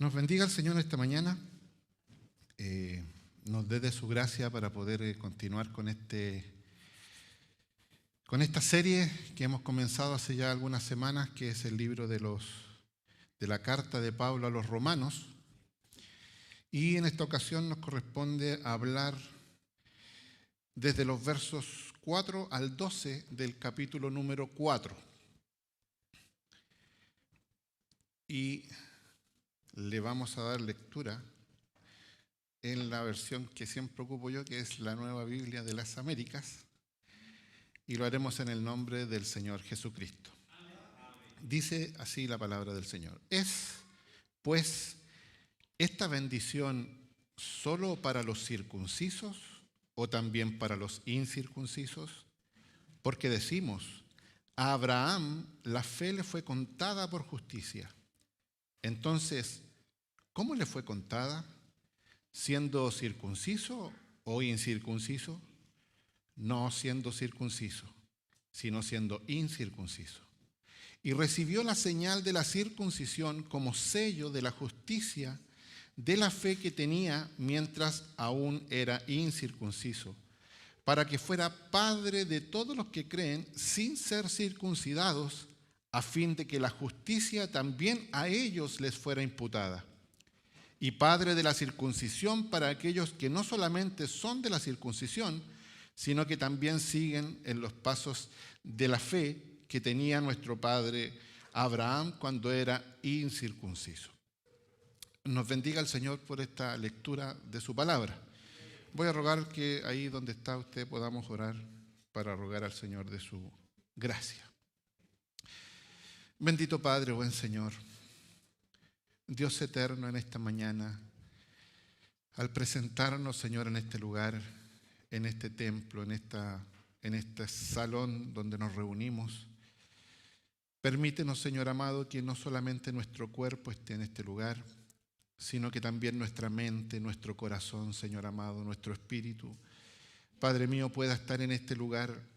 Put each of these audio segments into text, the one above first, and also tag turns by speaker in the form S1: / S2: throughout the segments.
S1: Nos bendiga el Señor esta mañana, nos dé de su gracia para poder continuar con esta serie que hemos comenzado hace ya algunas semanas, que es el libro de la carta de Pablo a los Romanos. Y en esta ocasión nos corresponde hablar desde los versos 4 al 12 del capítulo número 4. Y le vamos a dar lectura en la versión que siempre ocupo yo, que es la Nueva Biblia de las Américas, y lo haremos en el nombre del Señor Jesucristo. Dice así la palabra del Señor: ¿Es, pues, esta bendición solo para los circuncisos o también para los incircuncisos? Porque decimos, a Abraham la fe le fue contada por justicia. Entonces, ¿cómo le fue contada? ¿Siendo circunciso o incircunciso? No siendo circunciso, sino siendo incircunciso. Y recibió la señal de la circuncisión como sello de la justicia de la fe que tenía mientras aún era incircunciso, para que fuera padre de todos los que creen sin ser circuncidados, a fin de que la justicia también a ellos les fuera imputada. Y padre de la circuncisión para aquellos que no solamente son de la circuncisión, sino que también siguen en los pasos de la fe que tenía nuestro padre Abraham cuando era incircunciso. Nos bendiga el Señor por esta lectura de su palabra. Voy a rogar que ahí donde está usted podamos orar para rogar al Señor de su gracia. Bendito Padre, buen Señor, Dios eterno, en esta mañana, al presentarnos, Señor, en este lugar, en este templo, en este salón donde nos reunimos, permítenos, Señor amado, que no solamente nuestro cuerpo esté en este lugar, sino que también nuestra mente, nuestro corazón, Señor amado, nuestro espíritu, Padre mío, pueda estar en este lugar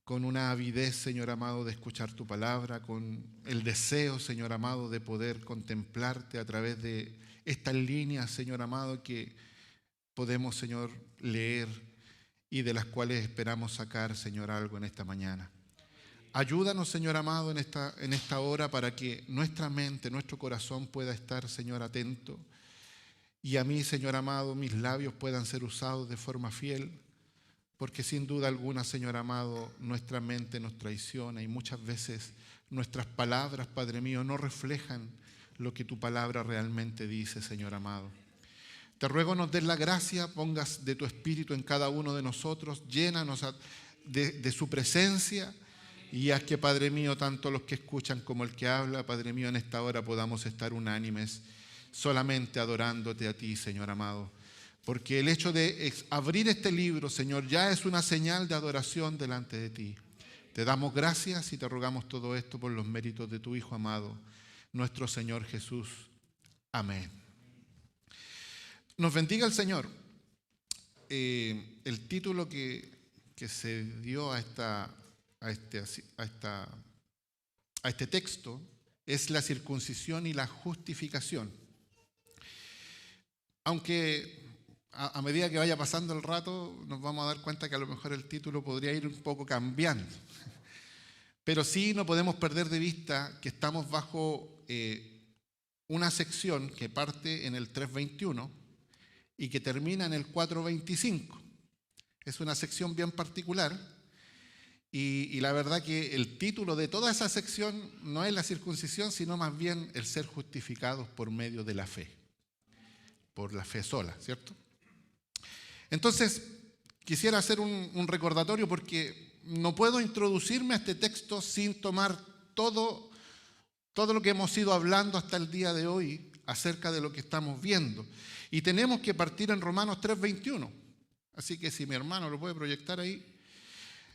S1: con una avidez, Señor amado, de escuchar tu palabra, con el deseo, Señor amado, de poder contemplarte a través de estas líneas, Señor amado, que podemos, Señor, leer y de las cuales esperamos sacar, Señor, algo en esta mañana. Ayúdanos, Señor amado, en esta hora para que nuestra mente, nuestro corazón pueda estar, Señor, atento. Y a mí, Señor amado, mis labios puedan ser usados de forma fiel. Porque sin duda alguna, Señor amado, nuestra mente nos traiciona y muchas veces nuestras palabras, Padre mío, no reflejan lo que tu palabra realmente dice, Señor amado. Te ruego nos des la gracia, pongas de tu espíritu en cada uno de nosotros, llénanos de su presencia y haz que, Padre mío, tanto los que escuchan como el que habla, Padre mío, en esta hora podamos estar unánimes, solamente adorándote a ti, Señor amado. Porque el hecho de abrir este libro, Señor, ya es una señal de adoración delante de ti. Te damos gracias y te rogamos todo esto por los méritos de tu Hijo amado, nuestro Señor Jesús. Amén. Nos bendiga el Señor. El título que se dio a este texto es la circuncisión y la justificación. Aunque a medida que vaya pasando el rato nos vamos a dar cuenta que a lo mejor el título podría ir un poco cambiando. Pero sí no podemos perder de vista que estamos bajo una sección que parte en el 3:21 y que termina en el 4:25. Es una sección bien particular y la verdad que el título de toda esa sección no es la circuncisión, sino más bien el ser justificados por medio de la fe. Por la fe sola, ¿cierto? Entonces, quisiera hacer un recordatorio porque no puedo introducirme a este texto sin tomar todo lo que hemos ido hablando hasta el día de hoy acerca de lo que estamos viendo. Y tenemos que partir en Romanos 3:21. Así que si mi hermano lo puede proyectar ahí.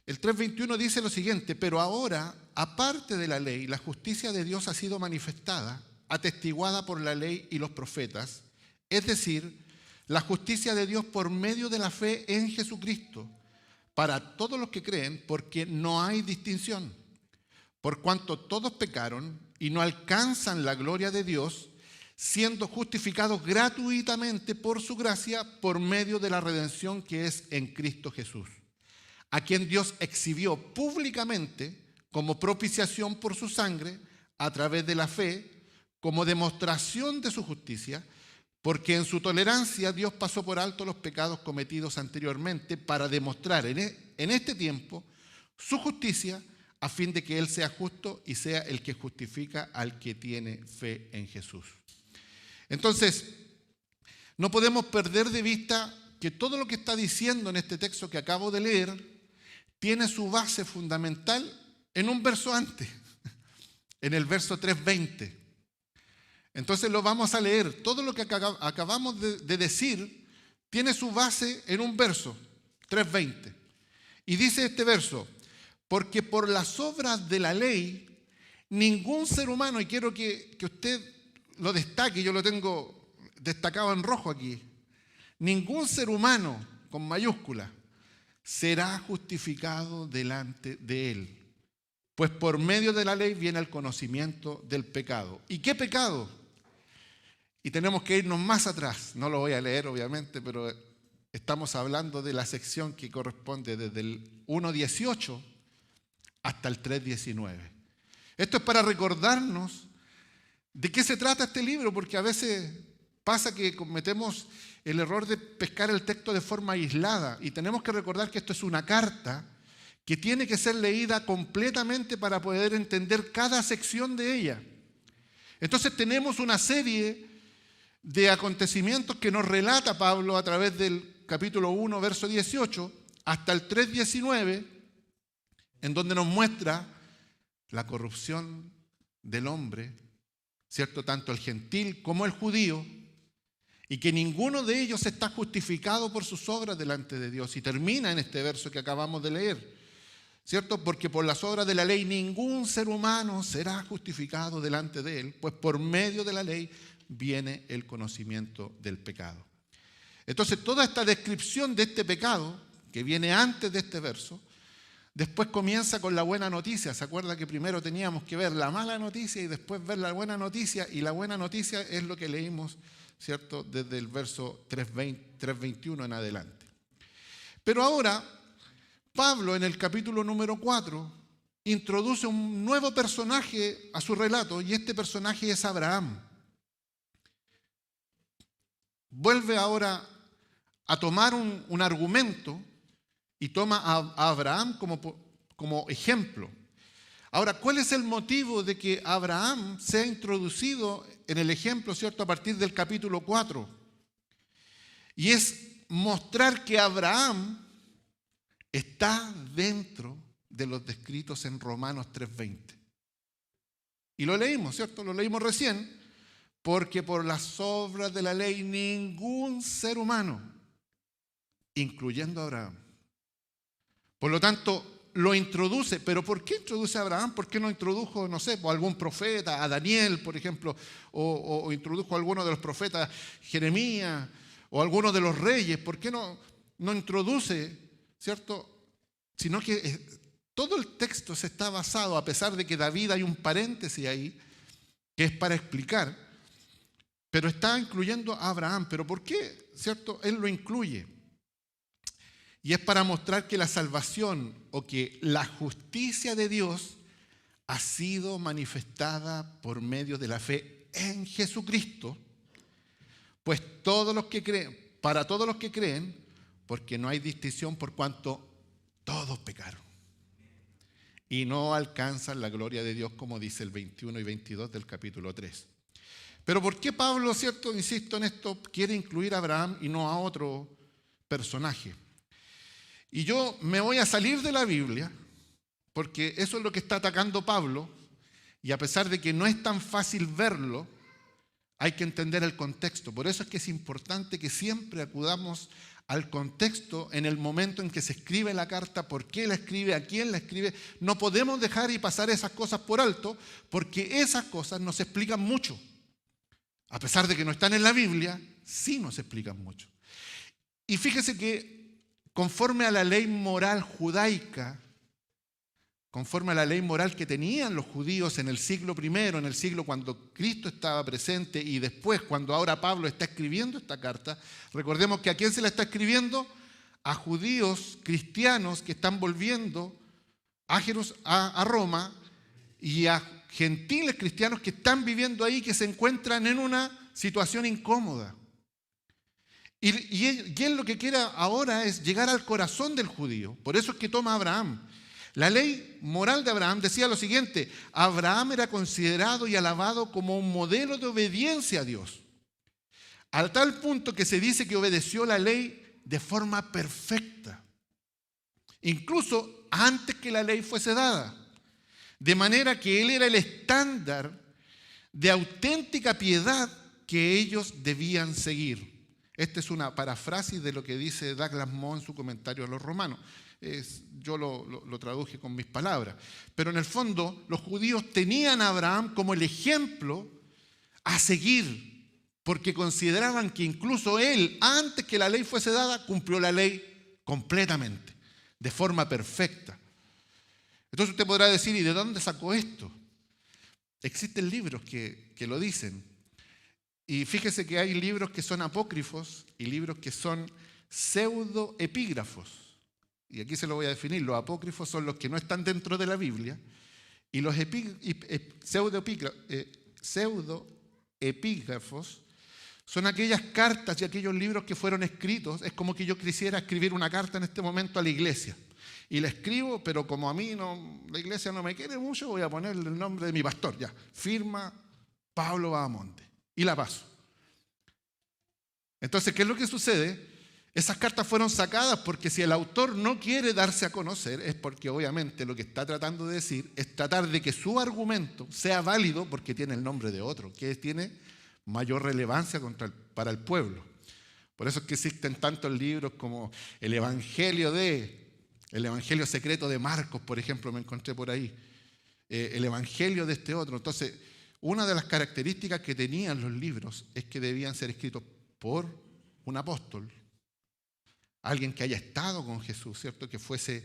S1: El 3:21 dice lo siguiente: pero ahora, aparte de la ley, la justicia de Dios ha sido manifestada, atestiguada por la ley y los profetas, es decir, la justicia de Dios por medio de la fe en Jesucristo, para todos los que creen, porque no hay distinción. Por cuanto todos pecaron y no alcanzan la gloria de Dios, siendo justificados gratuitamente por su gracia por medio de la redención que es en Cristo Jesús, a quien Dios exhibió públicamente como propiciación por su sangre a través de la fe, como demostración de su justicia, porque en su tolerancia Dios pasó por alto los pecados cometidos anteriormente para demostrar en este tiempo su justicia, a fin de que Él sea justo y sea el que justifica al que tiene fe en Jesús. Entonces, no podemos perder de vista que todo lo que está diciendo en este texto que acabo de leer tiene su base fundamental en un verso antes, en el verso 3:20. Entonces lo vamos a leer. Todo lo que acabamos de decir tiene su base en un verso, 3:20. Y dice este verso: porque por las obras de la ley, ningún ser humano, y quiero que usted lo destaque, yo lo tengo destacado en rojo aquí, ningún ser humano, con mayúscula, será justificado delante de Él. Pues por medio de la ley viene el conocimiento del pecado. ¿Y qué pecado? Y tenemos que irnos más atrás. No lo voy a leer, obviamente, pero estamos hablando de la sección que corresponde desde el 1:18 hasta el 3:19. Esto es para recordarnos de qué se trata este libro, porque a veces pasa que cometemos el error de pescar el texto de forma aislada, y tenemos que recordar que esto es una carta que tiene que ser leída completamente para poder entender cada sección de ella. Entonces tenemos una serie de acontecimientos que nos relata Pablo a través del capítulo 1, verso 18, hasta el 3:19, en donde nos muestra la corrupción del hombre, ¿cierto? Tanto el gentil como el judío, y que ninguno de ellos está justificado por sus obras delante de Dios. Y termina en este verso que acabamos de leer, ¿cierto? Porque por las obras de la ley ningún ser humano será justificado delante de Él, pues por medio de la ley viene el conocimiento del pecado. Entonces, toda esta descripción de este pecado, que viene antes de este verso, después comienza con la buena noticia. ¿Se acuerda que primero teníamos que ver la mala noticia y después ver la buena noticia? Y la buena noticia es lo que leímos, ¿cierto?, desde el verso 3:21 en adelante. Pero ahora, Pablo en el capítulo número 4 introduce un nuevo personaje a su relato, y este personaje es Abraham. Vuelve ahora a tomar un argumento y toma a Abraham como ejemplo. Ahora, ¿cuál es el motivo de que Abraham sea introducido en el ejemplo, ¿cierto?, a partir del capítulo 4? Y es mostrar que Abraham está dentro de los descritos en Romanos 3:20. Y lo leímos, ¿cierto? Lo leímos recién. Porque por las obras de la ley ningún ser humano, incluyendo a Abraham. Por lo tanto, lo introduce. ¿Pero por qué introduce a Abraham? ¿Por qué no introdujo, no sé, a algún profeta, a Daniel, por ejemplo, o introdujo a alguno de los profetas, Jeremías, o alguno de los reyes? ¿Por qué no introduce, ¿cierto? Sino que todo el texto se está basado, a pesar de que David hay un paréntesis ahí, que es para explicar, pero está incluyendo a Abraham. ¿Pero por qué, cierto? Él lo incluye. Y es para mostrar que la salvación o que la justicia de Dios ha sido manifestada por medio de la fe en Jesucristo, pues todos los que creen, para todos los que creen, porque no hay distinción por cuanto todos pecaron y no alcanzan la gloria de Dios, como dice el 21 y 22 del capítulo 3. Pero ¿por qué Pablo, cierto, insisto en esto, quiere incluir a Abraham y no a otro personaje? Y yo me voy a salir de la Biblia, porque eso es lo que está atacando Pablo, y a pesar de que no es tan fácil verlo, hay que entender el contexto. Por eso es que es importante que siempre acudamos al contexto en el momento en que se escribe la carta, por qué la escribe, a quién la escribe. No podemos dejar y pasar esas cosas por alto, porque esas cosas nos explican mucho. A pesar de que no están en la Biblia, sí nos explican mucho. Y fíjese que conforme a la ley moral judaica, conforme a la ley moral que tenían los judíos en el siglo I, en el siglo cuando Cristo estaba presente, y después cuando ahora Pablo está escribiendo esta carta. Recordemos que ¿a quién se la está escribiendo? A judíos cristianos que están volviendo a Roma, y a gentiles cristianos que están viviendo ahí, que se encuentran en una situación incómoda. Y él lo que quiere ahora es llegar al corazón del judío. Por eso es que toma a Abraham. La ley moral de Abraham decía lo siguiente: Abraham era considerado y alabado como un modelo de obediencia a Dios, al tal punto que se dice que obedeció la ley de forma perfecta, incluso antes que la ley fuese dada, de manera que él era el estándar de auténtica piedad que ellos debían seguir. Esta es una paráfrasis de lo que dice Douglas Moo en su comentario a los Romanos. Yo lo traduje con mis palabras. Pero en el fondo, los judíos tenían a Abraham como el ejemplo a seguir, porque consideraban que incluso él, antes que la ley fuese dada, cumplió la ley completamente, de forma perfecta. Entonces usted podrá decir: ¿y de dónde sacó esto? Existen libros que lo dicen. Y fíjese que hay libros que son apócrifos y libros que son pseudoepígrafos. Y aquí se lo voy a definir. Los apócrifos son los que no están dentro de la Biblia, y los pseudoepígrafos son aquellas cartas y aquellos libros que fueron escritos. Es como que yo quisiera escribir una carta en este momento a la iglesia. Y la escribo, pero como a mí la iglesia no me quiere mucho, voy a ponerle el nombre de mi pastor. Ya, firma Pablo Bahamonde. Y la paso. Entonces, ¿qué es lo que sucede? Esas cartas fueron sacadas porque si el autor no quiere darse a conocer, es porque obviamente lo que está tratando de decir es tratar de que su argumento sea válido porque tiene el nombre de otro, que tiene mayor relevancia para el pueblo. Por eso es que existen tantos libros como el Evangelio secreto de Marcos, por ejemplo, me encontré por ahí. El Evangelio de este otro. Entonces, una de las características que tenían los libros es que debían ser escritos por un apóstol, alguien que haya estado con Jesús, ¿cierto? Que fuese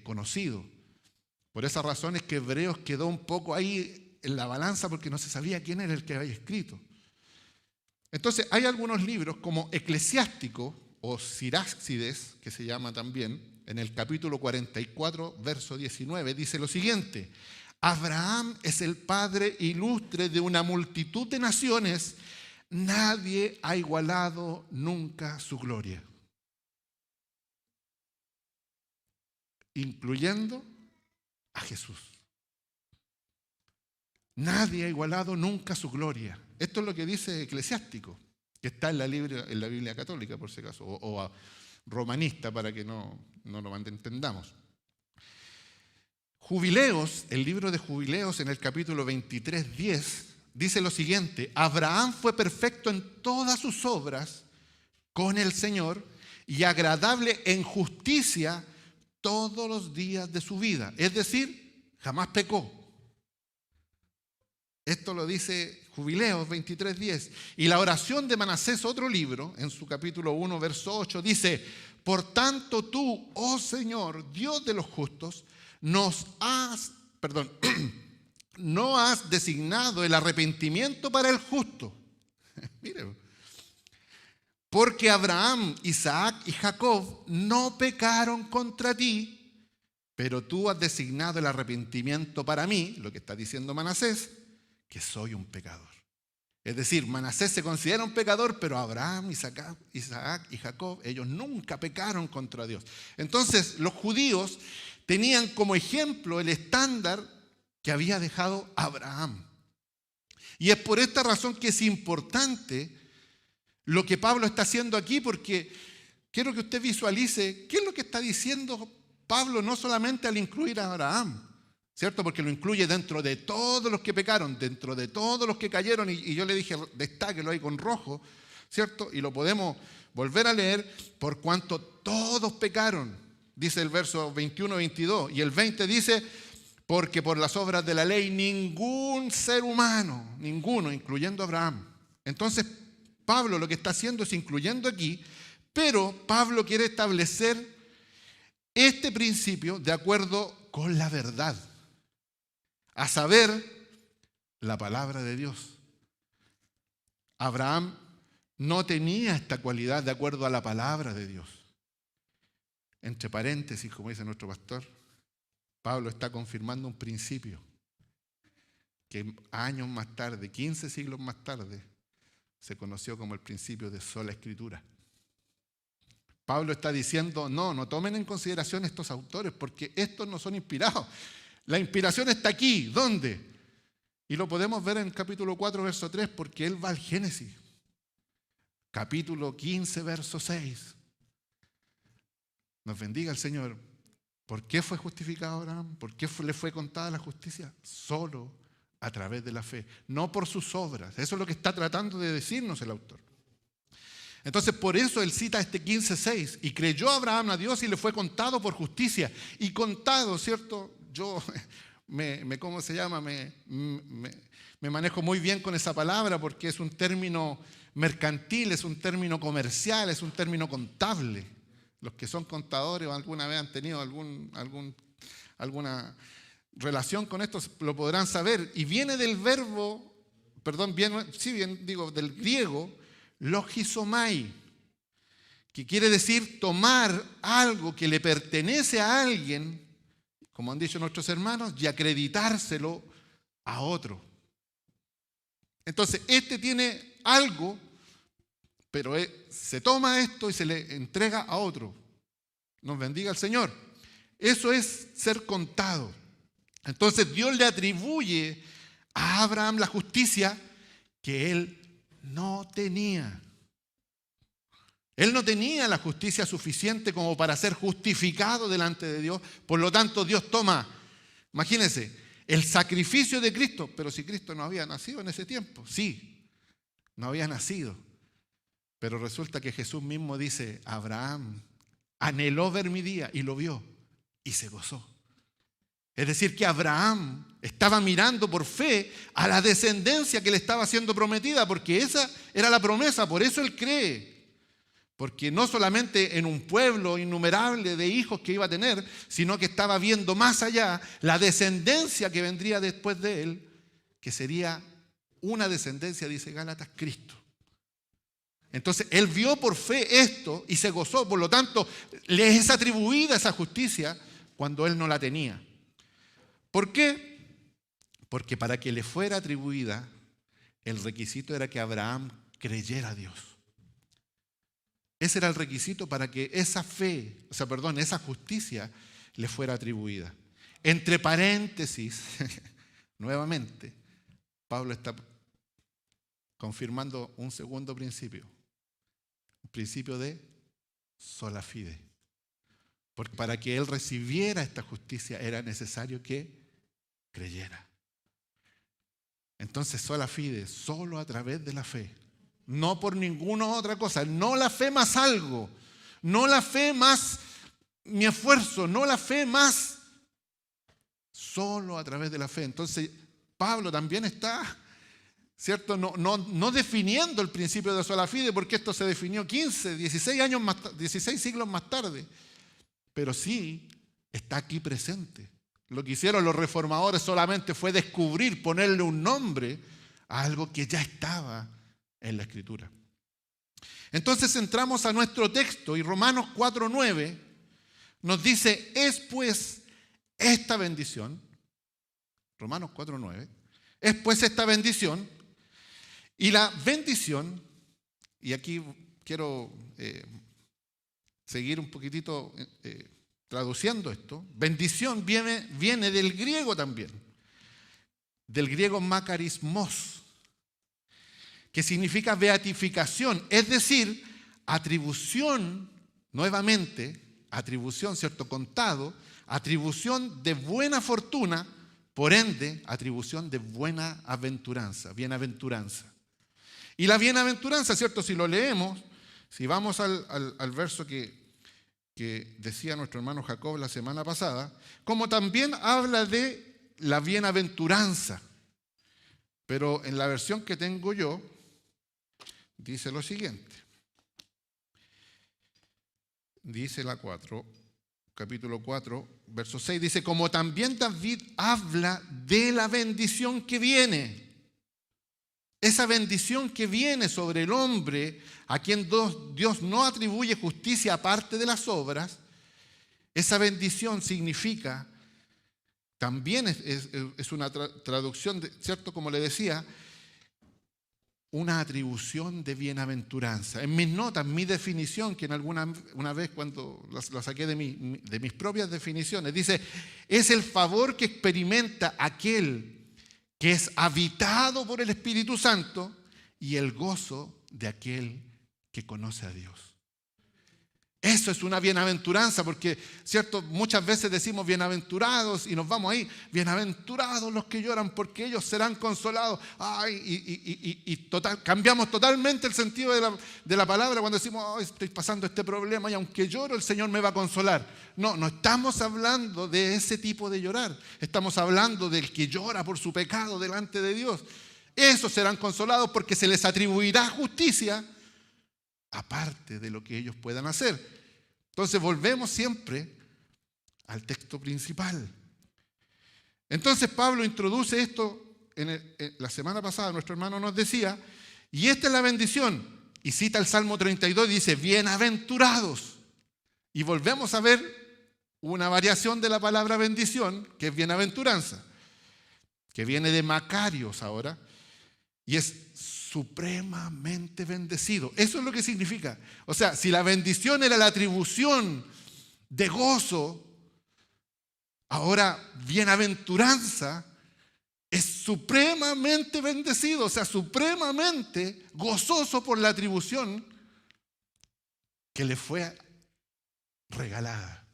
S1: conocido. Por esa razón es que Hebreos quedó un poco ahí en la balanza porque no se sabía quién era el que había escrito. Entonces, hay algunos libros como Eclesiástico o Sirácides, que se llama también, en el capítulo 44, verso 19, dice lo siguiente: Abraham es el padre ilustre de una multitud de naciones, nadie ha igualado nunca su gloria, incluyendo a Jesús. Nadie ha igualado nunca su gloria. Esto es lo que dice Eclesiástico, que está en la Biblia católica, por si acaso, o romanista, para que no lo malentendamos. Jubileos, el libro de Jubileos, en el capítulo 23, 10, dice lo siguiente: Abraham fue perfecto en todas sus obras con el Señor y agradable en justicia todos los días de su vida. Es decir, jamás pecó. Esto lo dice Jubileos 23, 10. Y la oración de Manasés, otro libro, en su capítulo 1, verso 8, dice: Por tanto tú, oh Señor, Dios de los justos, no has designado el arrepentimiento para el justo. Mire, porque Abraham, Isaac y Jacob no pecaron contra ti, pero tú has designado el arrepentimiento para mí, lo que está diciendo Manasés, que soy un pecador. Es decir, Manasés se considera un pecador, pero Abraham, Isaac y Jacob, ellos nunca pecaron contra Dios. Entonces, los judíos tenían como ejemplo el estándar que había dejado Abraham. Y es por esta razón que es importante lo que Pablo está haciendo aquí, porque quiero que usted visualice qué es lo que está diciendo Pablo, no solamente al incluir a Abraham, ¿cierto? Porque lo incluye dentro de todos los que pecaron, dentro de todos los que cayeron, y yo le dije, destáquelo ahí con rojo, ¿cierto? Y lo podemos volver a leer: por cuanto todos pecaron, dice el verso 21-22, y el 20 dice: porque por las obras de la ley ningún ser humano, ninguno, incluyendo a Abraham. Entonces, Pablo lo que está haciendo es incluyendo aquí, pero Pablo quiere establecer este principio de acuerdo con la verdad, a saber, la palabra de Dios. Abraham no tenía esta cualidad de acuerdo a la palabra de Dios. Entre paréntesis, como dice nuestro pastor, Pablo está confirmando un principio que años más tarde, 15 siglos más tarde, se conoció como el principio de sola escritura. Pablo está diciendo, no tomen en consideración estos autores porque estos no son inspirados. La inspiración está aquí. ¿Dónde? Y lo podemos ver en capítulo 4, verso 3, porque él va al Génesis. Capítulo 15, verso 6. Nos bendiga el Señor. ¿Por qué fue justificado Abraham? ¿Por qué le fue contada la justicia? Solo a través de la fe, no por sus obras. Eso es lo que está tratando de decirnos el autor. Entonces, por eso él cita este 15:6. Y creyó Abraham a Dios y le fue contado por justicia. Y contado, ¿cierto? Yo ¿cómo se llama? Me manejo muy bien con esa palabra porque es un término mercantil, es un término comercial, es un término contable. Los que son contadores o alguna vez han tenido alguna relación con esto lo podrán saber. Y viene del verbo, del griego, logizomai, que quiere decir tomar algo que le pertenece a alguien, como han dicho nuestros hermanos, y acreditárselo a otro. Entonces, este tiene algo, pero se toma esto y se le entrega a otro. Nos bendiga el Señor. Eso es ser contado. Entonces, Dios le atribuye a Abraham la justicia que él no tenía. Él no tenía la justicia suficiente como para ser justificado delante de Dios. Por lo tanto, Dios toma, imagínense, el sacrificio de Cristo. Pero si Cristo no había nacido en ese tiempo, sí, no había nacido. Pero resulta que Jesús mismo dice, Abraham anheló ver mi día y lo vio y se gozó. Es decir, que Abraham estaba mirando por fe a la descendencia que le estaba siendo prometida, porque esa era la promesa, por eso él cree. Porque no solamente en un pueblo innumerable de hijos que iba a tener, sino que estaba viendo más allá la descendencia que vendría después de él, que sería una descendencia, dice Gálatas, Cristo. Entonces, él vio por fe esto y se gozó, por lo tanto, le es atribuida esa justicia cuando él no la tenía. ¿Por qué? Porque para que le fuera atribuida, el requisito era que Abraham creyera a Dios. Ese era el requisito para que esa esa justicia le fuera atribuida. Entre paréntesis, nuevamente, Pablo está confirmando un segundo principio. Un principio de sola fide. Porque para que él recibiera esta justicia era necesario que creyera. Entonces, sola fide, solo a través de la fe. No por ninguna otra cosa. No la fe más algo. No la fe más mi esfuerzo. No la fe más. Solo a través de la fe. Entonces, Pablo también está, ¿cierto? No definiendo el principio de sola fide, porque esto se definió 16 siglos más tarde. Pero sí está aquí presente. Lo que hicieron los reformadores solamente fue descubrir, ponerle un nombre a algo que ya estaba en la Escritura. Entonces entramos a nuestro texto y Romanos 4:9 nos dice, es pues esta bendición, Romanos 4:9, es pues esta bendición, y la bendición, y aquí quiero seguir un poquitito traduciendo esto, bendición viene del griego también, del griego makarismos, que significa beatificación, es decir, atribución, nuevamente, atribución, ¿cierto? Contado, atribución de buena fortuna, por ende, atribución de buena aventuranza, bienaventuranza. Y la bienaventuranza, ¿cierto? Si lo leemos, si vamos al verso que decía nuestro hermano Jacob la semana pasada, como también habla de la bienaventuranza. Pero en la versión que tengo yo, dice lo siguiente. Dice la 4, capítulo 4, verso 6, dice, como también David habla de la bendición que viene. Esa bendición que viene sobre el hombre, a quien Dios no atribuye justicia aparte de las obras, esa bendición significa, también es una traducción, ¿cierto? Como le decía, una atribución de bienaventuranza. En mis notas, mi definición, que una vez cuando la saqué de mis propias definiciones, dice, es el favor que experimenta aquel que es habitado por el Espíritu Santo y el gozo de aquel que conoce a Dios. Eso es una bienaventuranza, porque, ¿cierto? Muchas veces decimos bienaventurados y nos vamos ahí. Bienaventurados los que lloran porque ellos serán consolados. Cambiamos totalmente el sentido de la palabra cuando decimos, oh, estoy pasando este problema y aunque lloro el Señor me va a consolar. No estamos hablando de ese tipo de llorar. Estamos hablando del que llora por su pecado delante de Dios. Esos serán consolados porque se les atribuirá justicia aparte de lo que ellos puedan hacer. Entonces volvemos siempre al texto principal. Entonces Pablo introduce esto, la semana pasada nuestro hermano nos decía, y esta es la bendición, y cita el Salmo 32 y dice, bienaventurados. Y volvemos a ver una variación de la palabra bendición, que es bienaventuranza, que viene de Macarios ahora, y es supremamente bendecido. Eso es lo que significa. O sea, si la bendición era la atribución de gozo, ahora bienaventuranza es supremamente bendecido, o sea, supremamente gozoso por la atribución que le fue regalada.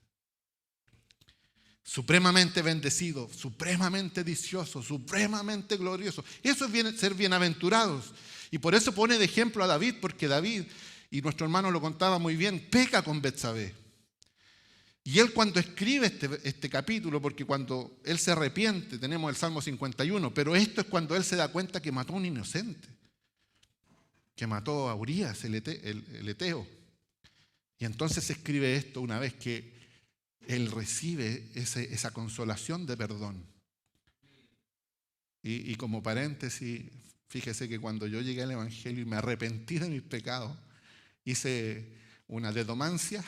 S1: Supremamente bendecido, supremamente dichoso, supremamente glorioso. Eso es ser bienaventurados. Y por eso pone de ejemplo a David, porque David, y nuestro hermano lo contaba muy bien, peca con Betsabé. Y él cuando escribe este capítulo, porque cuando él se arrepiente, tenemos el Salmo 51, pero esto es cuando él se da cuenta que mató a un inocente, que mató a Urías, el eteo. Y entonces escribe esto una vez que él recibe esa consolación de perdón. Y como paréntesis, fíjese que cuando yo llegué al Evangelio y me arrepentí de mis pecados, hice una dedomancia,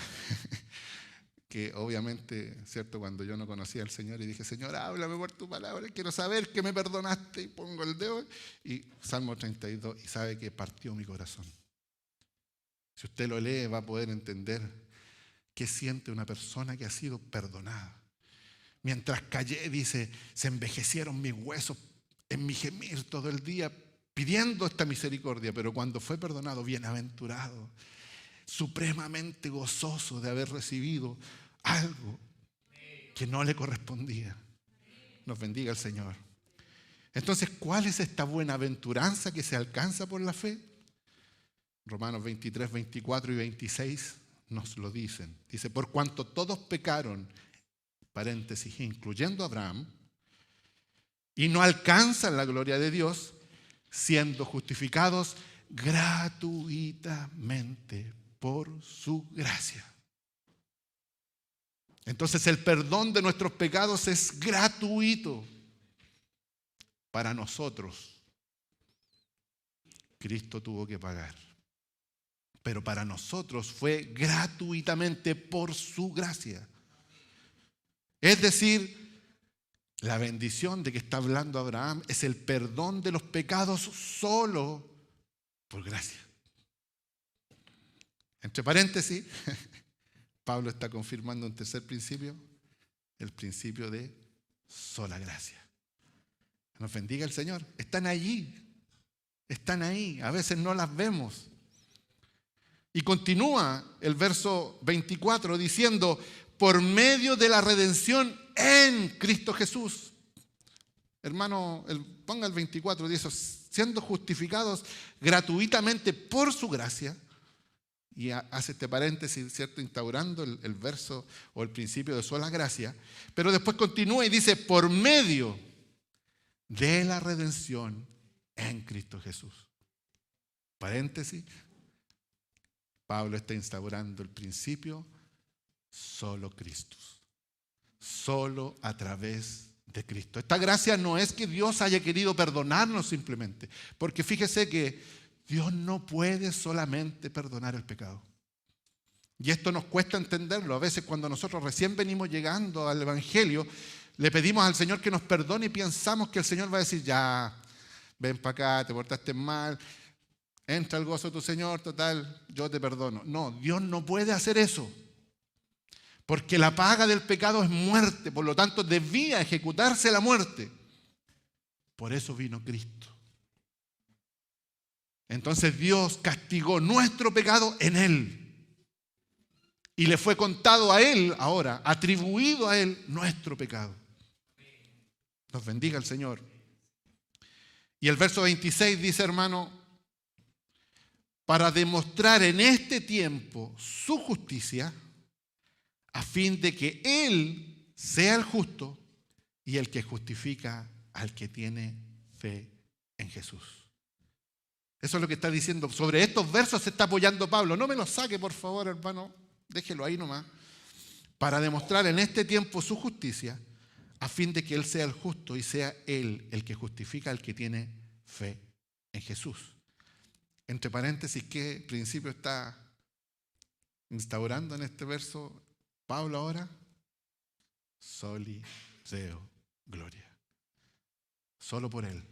S1: que obviamente, ¿cierto? Cuando yo no conocía al Señor y dije, Señor, háblame por tu palabra, quiero saber que me perdonaste, y pongo el dedo, y Salmo 32, y sabe que partió mi corazón. Si usted lo lee va a poder entender qué siente una persona que ha sido perdonada. Mientras callé, dice, se envejecieron mis huesos en mi gemir todo el día pidiendo esta misericordia, pero cuando fue perdonado, bienaventurado, supremamente gozoso de haber recibido algo que no le correspondía. Nos bendiga el Señor. Entonces, ¿cuál es esta buenaventuranza que se alcanza por la fe? Romanos 23, 24 y 26 nos lo dicen. Dice, por cuanto todos pecaron, paréntesis, incluyendo a Abraham, y no alcanzan la gloria de Dios, siendo justificados gratuitamente por su gracia. Entonces el perdón de nuestros pecados es gratuito para nosotros. Cristo tuvo que pagar, pero para nosotros fue gratuitamente por su gracia. Es decir, la bendición de que está hablando Abraham es el perdón de los pecados solo por gracia. Entre paréntesis, Pablo está confirmando un tercer principio, el principio de sola gracia. Nos bendiga el Señor. Están allí, a veces no las vemos. Y continúa el verso 24 diciendo, por medio de la redención en Cristo Jesús. Hermano, ponga el 24, dice, siendo justificados gratuitamente por su gracia. Y hace este paréntesis, ¿cierto? Instaurando el verso o el principio de sola gracia. Pero después continúa y dice, por medio de la redención en Cristo Jesús. Paréntesis. Pablo está instaurando el principio Solo Cristo. Solo a través de Cristo. Esta gracia no es que Dios haya querido perdonarnos simplemente, porque fíjese que Dios no puede solamente perdonar el pecado. Y esto nos cuesta entenderlo. A veces cuando nosotros recién venimos llegando al Evangelio, le pedimos al Señor que nos perdone y pensamos que el Señor va a decir, ya, ven para acá, te portaste mal, entra el gozo de tu Señor, total, yo te perdono. No, Dios no puede hacer eso. Porque la paga del pecado es muerte, por lo tanto debía ejecutarse la muerte. Por eso vino Cristo. Entonces Dios castigó nuestro pecado en Él. Y le fue contado a Él, ahora, atribuido a Él nuestro pecado. Nos bendiga el Señor. Y el verso 26 dice, hermano, para demostrar en este tiempo su justicia, a fin de que Él sea el justo y el que justifica al que tiene fe en Jesús. Eso es lo que está diciendo. Sobre estos versos se está apoyando Pablo. No me los saque, por favor, hermano. Déjelo ahí nomás. Para demostrar en este tiempo su justicia, a fin de que Él sea el justo y sea Él el que justifica al que tiene fe en Jesús. Entre paréntesis, ¿qué principio está instaurando en este verso Pablo ahora? Soli Deo Gloria. Solo por Él.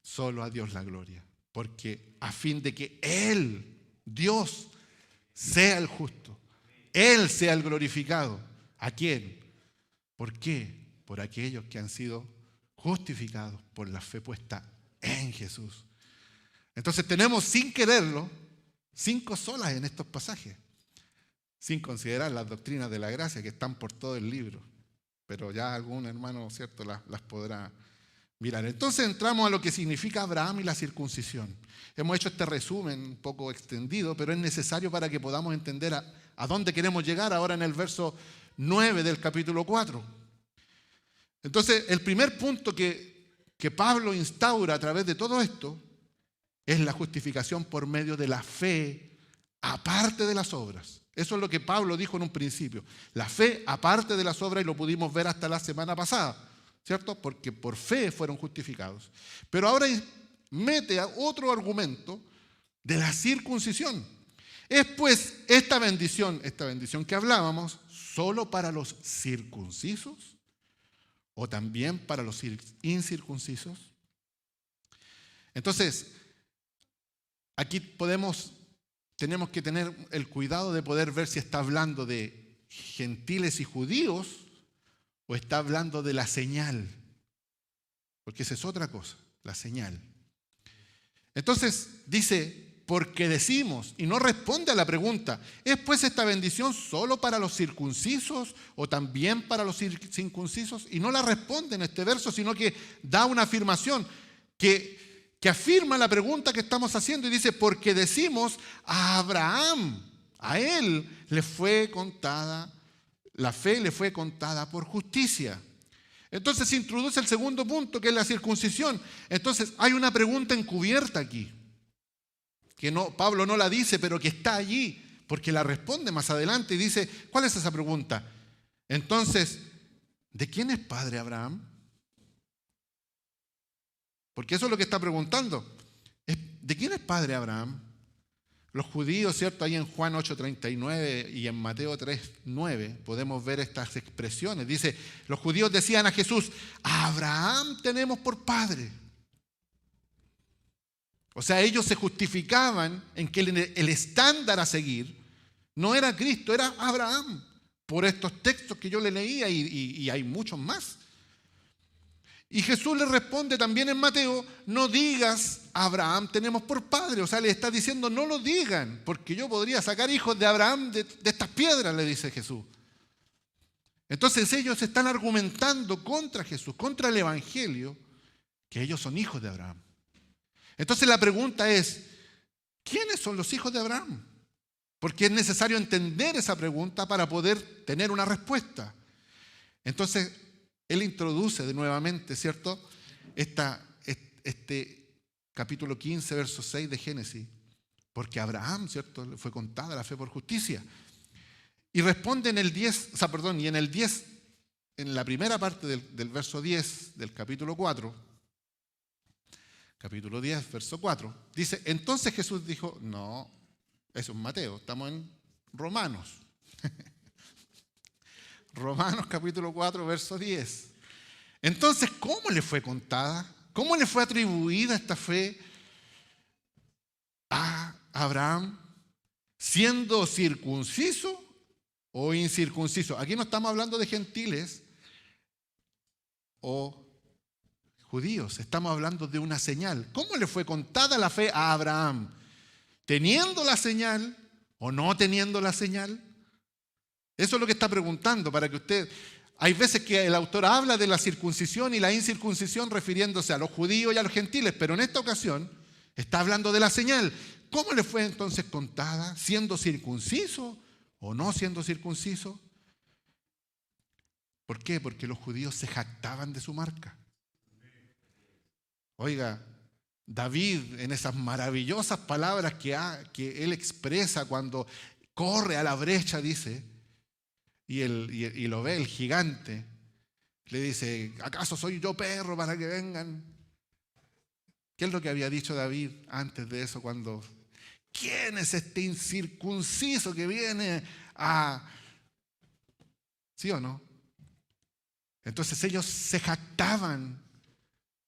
S1: Solo a Dios la gloria. Porque a fin de que Él, Dios, sea el justo. Él sea el glorificado. ¿A quién? ¿Por qué? Por aquellos que han sido justificados por la fe puesta en Jesús. Entonces tenemos, sin quererlo, 5 solas en estos pasajes. Sin considerar las doctrinas de la gracia que están por todo el libro. Pero ya algún hermano, ¿cierto?, las podrá mirar. Entonces entramos a lo que significa Abraham y la circuncisión. Hemos hecho este resumen un poco extendido, pero es necesario para que podamos entender a dónde queremos llegar ahora en el verso 9 del capítulo 4. Entonces, el primer punto que Pablo instaura a través de todo esto es la justificación por medio de la fe, aparte de las obras. Eso es lo que Pablo dijo en un principio. La fe aparte de las obras, y lo pudimos ver hasta la semana pasada, ¿cierto? Porque por fe fueron justificados. Pero ahora mete a otro argumento de la circuncisión. Es pues esta bendición que hablábamos, solo para los circuncisos o también para los incircuncisos. Entonces, aquí tenemos que tener el cuidado de poder ver si está hablando de gentiles y judíos o está hablando de la señal. Porque esa es otra cosa, la señal. Entonces dice, porque decimos, y no responde a la pregunta, ¿es pues esta bendición solo para los circuncisos o también para los incircuncisos? Y no la responde en este verso, sino que da una afirmación que afirma la pregunta que estamos haciendo y dice, porque decimos a Abraham, a él le fue contada, la fe le fue contada por justicia. Entonces se introduce el segundo punto, que es la circuncisión. Entonces hay una pregunta encubierta aquí, que Pablo no la dice, pero que está allí, porque la responde más adelante y dice, ¿cuál es esa pregunta? Entonces, ¿de quién es padre Abraham? Porque eso es lo que está preguntando. ¿De quién es padre Abraham? Los judíos, ¿cierto? Ahí en Juan 8:39 y en Mateo 3:9 podemos ver estas expresiones. Dice, los judíos decían a Jesús, a Abraham tenemos por padre. O sea, ellos se justificaban en que el estándar a seguir no era Cristo, era Abraham. Por estos textos que yo le leía y hay muchos más. Y Jesús le responde también en Mateo, no digas a Abraham tenemos por padre. O sea, le está diciendo no lo digan, porque yo podría sacar hijos de Abraham de estas piedras, le dice Jesús. Entonces ellos están argumentando contra Jesús, contra el Evangelio, que ellos son hijos de Abraham. Entonces la pregunta es, ¿quiénes son los hijos de Abraham? Porque es necesario entender esa pregunta para poder tener una respuesta. Entonces, él introduce de nuevamente, ¿cierto? Este capítulo 15, verso 6 de Génesis, porque a Abraham, ¿cierto?, le fue contada la fe por justicia. Y responde en el 10, y en el 10, en la primera parte del verso 10 del capítulo 4, capítulo 10, verso 4, dice, entonces Jesús dijo, no, eso es Mateo, estamos en Romanos. Romanos capítulo 4, verso 10. Entonces, ¿cómo le fue contada? ¿Cómo le fue atribuida esta fe a Abraham? ¿Siendo circunciso o incircunciso? Aquí no estamos hablando de gentiles o judíos, estamos hablando de una señal. ¿Cómo le fue contada la fe a Abraham? ¿Teniendo la señal o no teniendo la señal? Eso es lo que está preguntando para que usted... Hay veces que el autor habla de la circuncisión y la incircuncisión refiriéndose a los judíos y a los gentiles, pero en esta ocasión está hablando de la señal. ¿Cómo le fue entonces contada? ¿Siendo circunciso o no siendo circunciso? ¿Por qué? Porque los judíos se jactaban de su marca. Oiga, David en esas maravillosas palabras que él expresa cuando corre a la brecha, dice, y lo ve el gigante, le dice, ¿acaso soy yo perro para que vengan? ¿Qué es lo que había dicho David antes de eso cuando... ¿Quién es este incircunciso que viene a...? ¿Sí o no? Entonces ellos se jactaban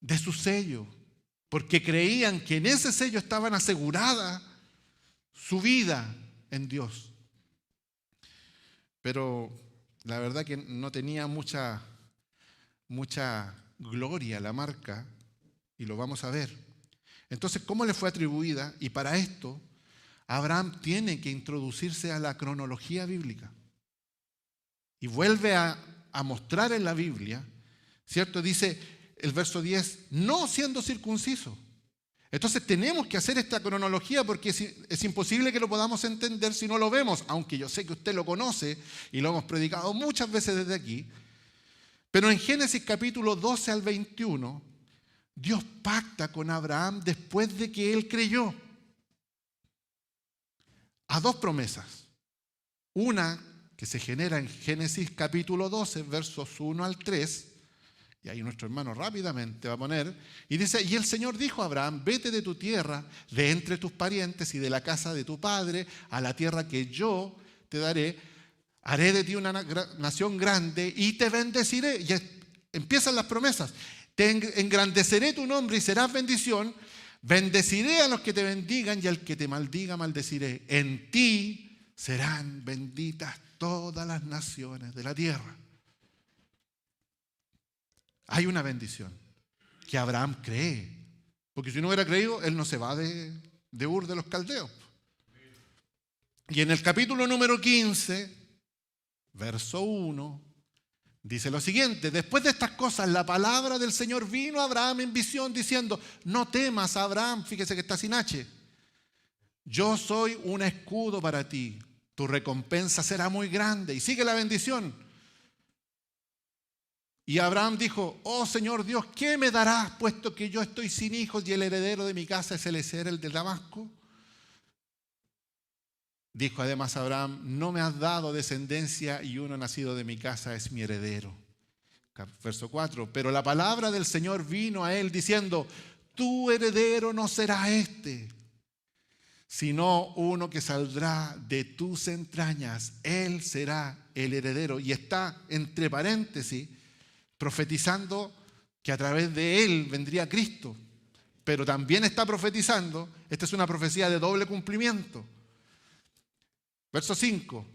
S1: de su sello, porque creían que en ese sello estaban asegurada su vida en Dios. Pero la verdad que no tenía mucha gloria la marca, y lo vamos a ver. Entonces, ¿cómo le fue atribuida? Y para esto, Abraham tiene que introducirse a la cronología bíblica. Y vuelve a mostrar en la Biblia, ¿cierto? Dice el verso 10, no siendo circunciso. Entonces tenemos que hacer esta cronología porque es imposible que lo podamos entender si no lo vemos, aunque yo sé que usted lo conoce y lo hemos predicado muchas veces desde aquí. Pero en Génesis capítulo 12 al 21, Dios pacta con Abraham después de que él creyó a dos promesas. Una que se genera en Génesis capítulo 12, versos 1 al 3, y ahí nuestro hermano rápidamente va a poner, y dice, y el Señor dijo a Abraham, vete de tu tierra, de entre tus parientes y de la casa de tu padre, a la tierra que yo te daré, haré de ti una nación grande y te bendeciré. Y empiezan las promesas. Te engrandeceré tu nombre y serás bendición, bendeciré a los que te bendigan y al que te maldiga maldeciré. En ti serán benditas todas las naciones de la tierra. Hay una bendición que Abraham cree, porque si no hubiera creído, él no se va de Ur de los Caldeos. Y en el capítulo número 15, verso 1, dice lo siguiente: después de estas cosas, la palabra del Señor vino a Abraham en visión diciendo, no temas, Abraham, fíjese que está sin H, yo soy un escudo para ti, tu recompensa será muy grande. Y sigue la bendición. Y Abraham dijo, oh Señor Dios, ¿qué me darás puesto que yo estoy sin hijos y el heredero de mi casa es Eliezer, el de Damasco? Dijo además Abraham, no me has dado descendencia y uno nacido de mi casa es mi heredero. Verso 4, pero la palabra del Señor vino a él diciendo, tu heredero no será este, sino uno que saldrá de tus entrañas, él será el heredero. Y está entre paréntesis, profetizando que a través de él vendría Cristo, pero también está profetizando, esta es una profecía de doble cumplimiento. Verso 5,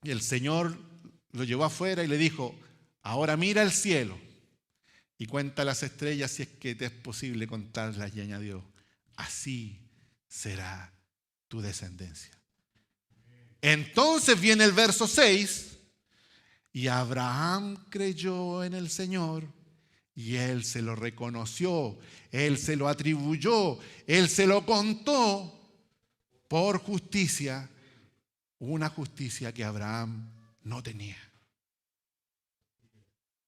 S1: y el Señor lo llevó afuera y le dijo, ahora mira el cielo y cuenta las estrellas si es que te es posible contarlas, y añadió, así será tu descendencia. Entonces viene el verso 6, y Abraham creyó en el Señor y él se lo reconoció, él se lo atribuyó, él se lo contó por justicia, una justicia que Abraham no tenía.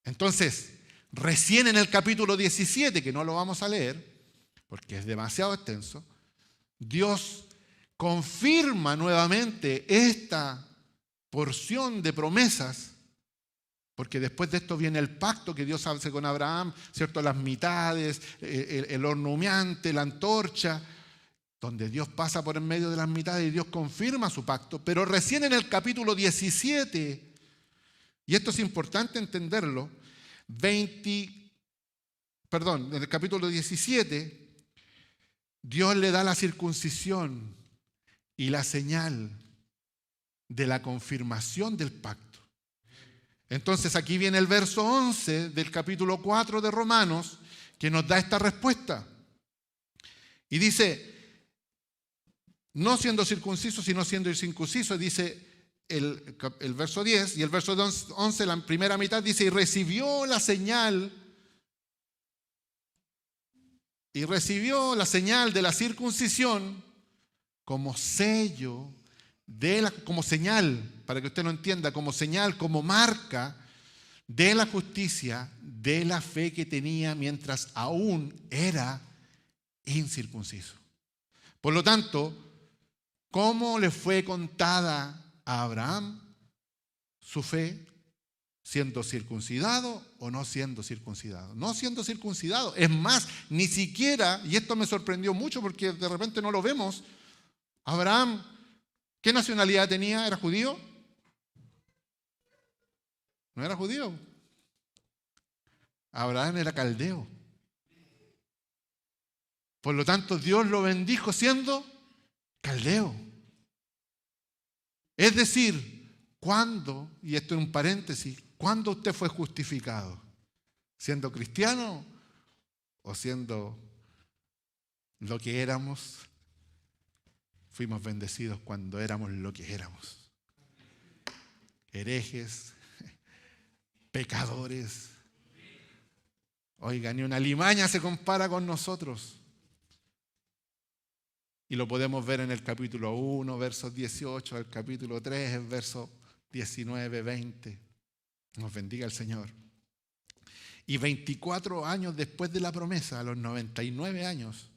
S1: Entonces, recién en el capítulo 17, que no lo vamos a leer porque es demasiado extenso, Dios confirma nuevamente esta porción de promesas, porque después de esto viene el pacto que Dios hace con Abraham, ¿cierto? Las mitades, el horno humeante, la antorcha, donde Dios pasa por en medio de las mitades y Dios confirma su pacto. Pero recién en el capítulo 17, y esto es importante entenderlo, en el capítulo 17, Dios le da la circuncisión y la señal de la confirmación del pacto. Entonces aquí viene el verso 11 del capítulo 4 de Romanos, que nos da esta respuesta. Y dice, no siendo circunciso, sino siendo incircunciso, dice el verso 10, y el verso 11, la primera mitad, dice, y recibió la señal de la circuncisión como sello, como señal, para que usted lo entienda, como señal, como marca de la justicia, de la fe que tenía mientras aún era incircunciso. Por lo tanto, ¿cómo le fue contada a Abraham su fe? ¿Siendo circuncidado o no siendo circuncidado? No siendo circuncidado. Es más, ni siquiera, y esto me sorprendió mucho porque de repente no lo vemos, Abraham, ¿qué nacionalidad tenía? ¿Era judío? No era judío. Abraham era caldeo. Por lo tanto, Dios lo bendijo siendo caldeo. Es decir, ¿cuándo? Y esto es un paréntesis, ¿cuándo usted fue justificado? ¿Siendo cristiano o siendo lo que éramos? Fuimos bendecidos cuando éramos lo que éramos. Herejes, pecadores. Oiga, ni una limaña se compara con nosotros. Y lo podemos ver en el capítulo 1, versos 18, el capítulo 3, versos 19, 20. Nos bendiga el Señor. Y 24 años después de la promesa, a los 99 años,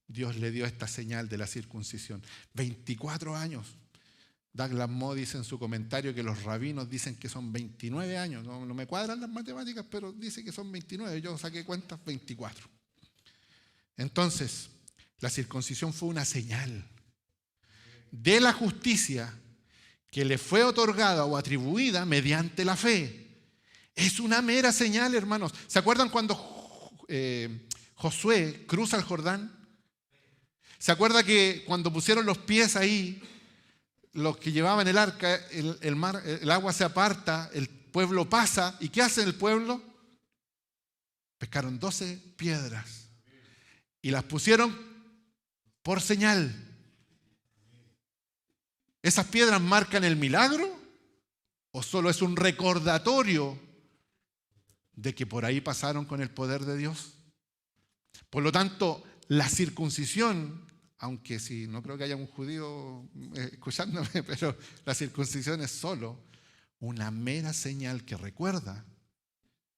S1: Dios le dio esta señal de la circuncisión. 24 años. Douglas Moe dice en su comentario que los rabinos dicen que son 29 años. No me cuadran las matemáticas, pero dice que son 29. Yo saqué cuentas, 24. Entonces, la circuncisión fue una señal de la justicia que le fue otorgada o atribuida mediante la fe. Es una mera señal, hermanos. ¿Se acuerdan cuando Josué cruza el Jordán? ¿Se acuerda que cuando pusieron los pies ahí, los que llevaban el arca, el agua se aparta, el pueblo pasa? ¿Y qué hace el pueblo? Pescaron 12 piedras y las pusieron por señal. ¿Esas piedras marcan el milagro o solo es un recordatorio de que por ahí pasaron con el poder de Dios? Por lo tanto, la circuncisión, aunque sí, no creo que haya un judío escuchándome, pero la circuncisión es solo una mera señal que recuerda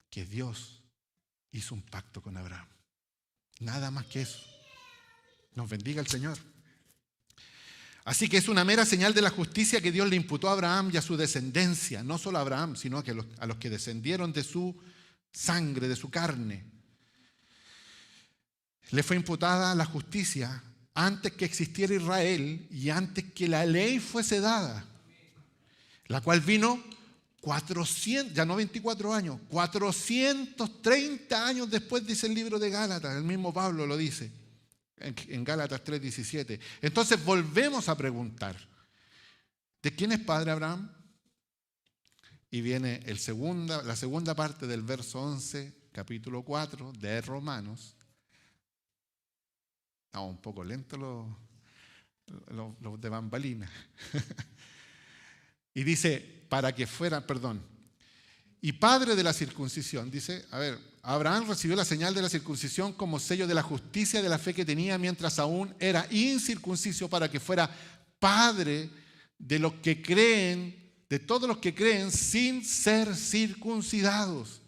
S1: que Dios hizo un pacto con Abraham. Nada más que eso. Nos bendiga el Señor. Así que es una mera señal de la justicia que Dios le imputó a Abraham y a su descendencia. No solo a Abraham, sino a los que descendieron de su sangre, de su carne. Le fue imputada la justicia antes que existiera Israel y antes que la ley fuese dada, la cual vino 400, ya no 24 años, 430 años después, dice el libro de Gálatas. El mismo Pablo lo dice en Gálatas 3:17. Entonces volvemos a preguntar, ¿de quién es padre Abraham? Y viene la segunda parte del verso 11, capítulo 4 de Romanos. Un poco lento los de bambalina. Y dice, y padre de la circuncisión. Dice, Abraham recibió la señal de la circuncisión como sello de la justicia de la fe que tenía mientras aún era incircunciso, para que fuera padre de los que creen, de todos los que creen sin ser circuncidados,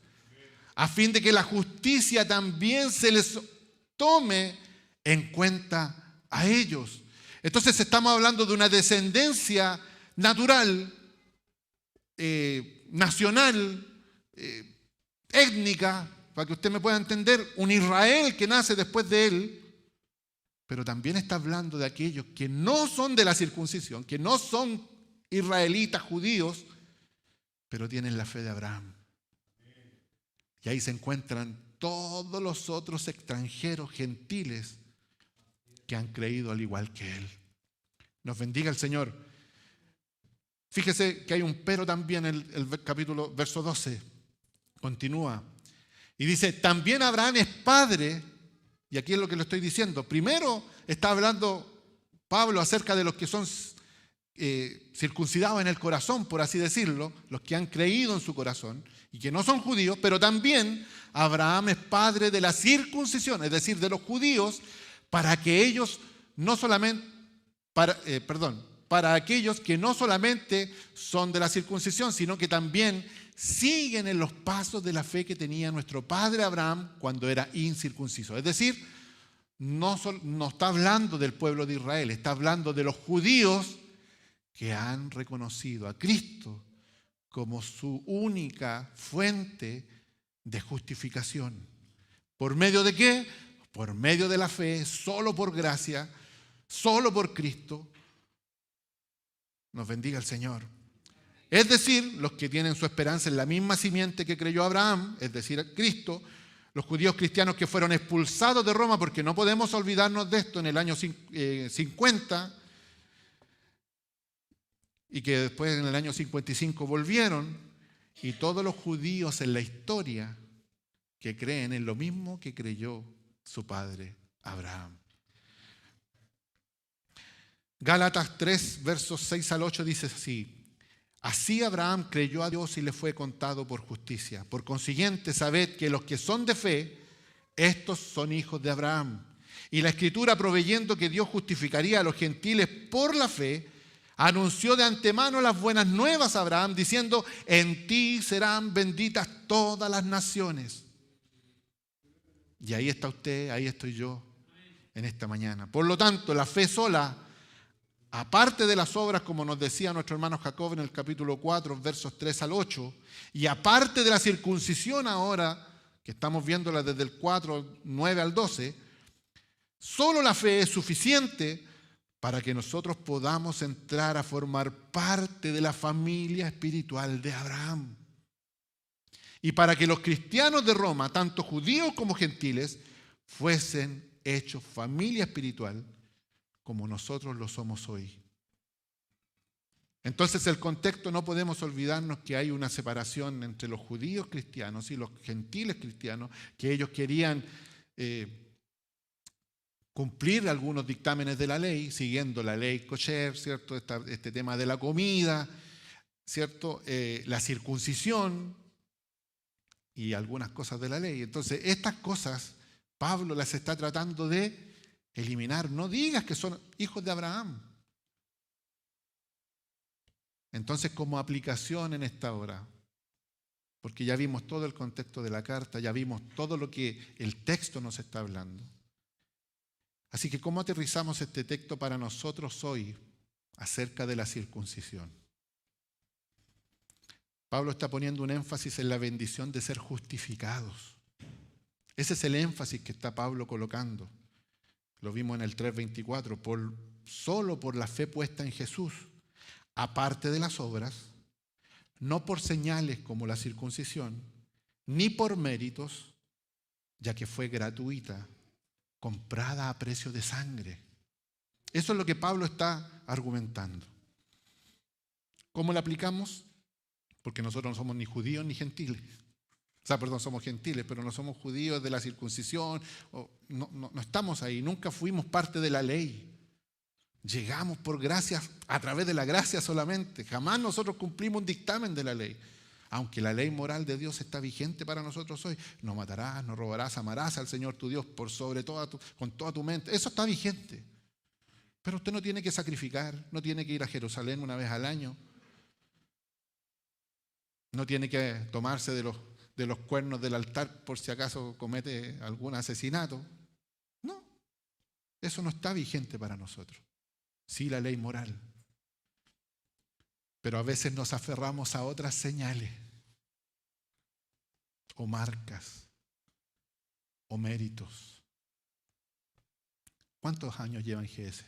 S1: a fin de que la justicia también se les tome en cuenta a ellos. Entonces estamos hablando de una descendencia natural nacional, étnica, para que usted me pueda entender, un Israel que nace después de él, pero también está hablando de aquellos que no son de la circuncisión, que no son israelitas, judíos, pero tienen la fe de Abraham. Y ahí se encuentran todos los otros extranjeros gentiles que han creído al igual que él. Nos bendiga el Señor. Fíjese que hay un pero también en el capítulo, verso 12. Continúa. Y dice, también Abraham es padre, y aquí es lo que le estoy diciendo. Primero está hablando Pablo acerca de los que son circuncidados en el corazón, por así decirlo, los que han creído en su corazón y que no son judíos, pero también Abraham es padre de la circuncisión, es decir, de los judíos, para que ellos no solamente, para aquellos que no solamente son de la circuncisión, sino que también siguen en los pasos de la fe que tenía nuestro padre Abraham cuando era incircunciso. Es decir, no está hablando del pueblo de Israel, está hablando de los judíos que han reconocido a Cristo como su única fuente de justificación. ¿Por medio de qué? Por medio de la fe, solo por gracia, solo por Cristo. Nos bendiga el Señor. Es decir, los que tienen su esperanza en la misma simiente que creyó Abraham, es decir, Cristo, los judíos cristianos que fueron expulsados de Roma, porque no podemos olvidarnos de esto, en el año 50, y que después en el año 55 volvieron, y todos los judíos en la historia que creen en lo mismo que creyó su padre Abraham. Gálatas 3, versos 6 al 8 dice así: así Abraham creyó a Dios y le fue contado por justicia. Por consiguiente, sabed que los que son de fe, estos son hijos de Abraham. Y la Escritura, proveyendo que Dios justificaría a los gentiles por la fe, anunció de antemano las buenas nuevas a Abraham, diciendo, en ti serán benditas todas las naciones. Y ahí está usted, ahí estoy yo, en esta mañana. Por lo tanto, la fe sola, aparte de las obras, como nos decía nuestro hermano Jacob en el capítulo 4, versos 3 al 8, y aparte de la circuncisión ahora, que estamos viéndola desde el 4, 9 al 12, solo la fe es suficiente para que nosotros podamos entrar a formar parte de la familia espiritual de Abraham. Y para que los cristianos de Roma, tanto judíos como gentiles, fuesen hechos familia espiritual como nosotros lo somos hoy. Entonces, el contexto, no podemos olvidarnos que hay una separación entre los judíos cristianos y los gentiles cristianos, que ellos querían cumplir algunos dictámenes de la ley, siguiendo la ley kosher, ¿cierto? Este tema de la comida, ¿cierto? La circuncisión y algunas cosas de la ley. Entonces, estas cosas Pablo las está tratando de eliminar. No digas que son hijos de Abraham. Entonces, como aplicación en esta hora, porque ya vimos todo el contexto de la carta, ya vimos todo lo que el texto nos está hablando. Así que, ¿cómo aterrizamos este texto para nosotros hoy acerca de la circuncisión? Pablo está poniendo un énfasis en la bendición de ser justificados. Ese es el énfasis que está Pablo colocando. Lo vimos en el 3:24, solo por la fe puesta en Jesús, aparte de las obras, no por señales como la circuncisión, ni por méritos, ya que fue gratuita, comprada a precio de sangre. Eso es lo que Pablo está argumentando. ¿Cómo lo aplicamos? Porque nosotros no somos ni judíos ni gentiles. Somos gentiles, pero no somos judíos de la circuncisión. No estamos ahí, nunca fuimos parte de la ley. Llegamos por gracia, a través de la gracia solamente. Jamás nosotros cumplimos un dictamen de la ley. Aunque la ley moral de Dios está vigente para nosotros hoy. No matarás, no robarás, amarás al Señor tu Dios por sobre con toda tu mente. Eso está vigente. Pero usted no tiene que sacrificar, no tiene que ir a Jerusalén una vez al año. No tiene que tomarse de los cuernos del altar por si acaso comete algún asesinato. No, eso no está vigente para nosotros. Sí, la ley moral. Pero a veces nos aferramos a otras señales, o marcas, o méritos. ¿Cuántos años lleva en GS?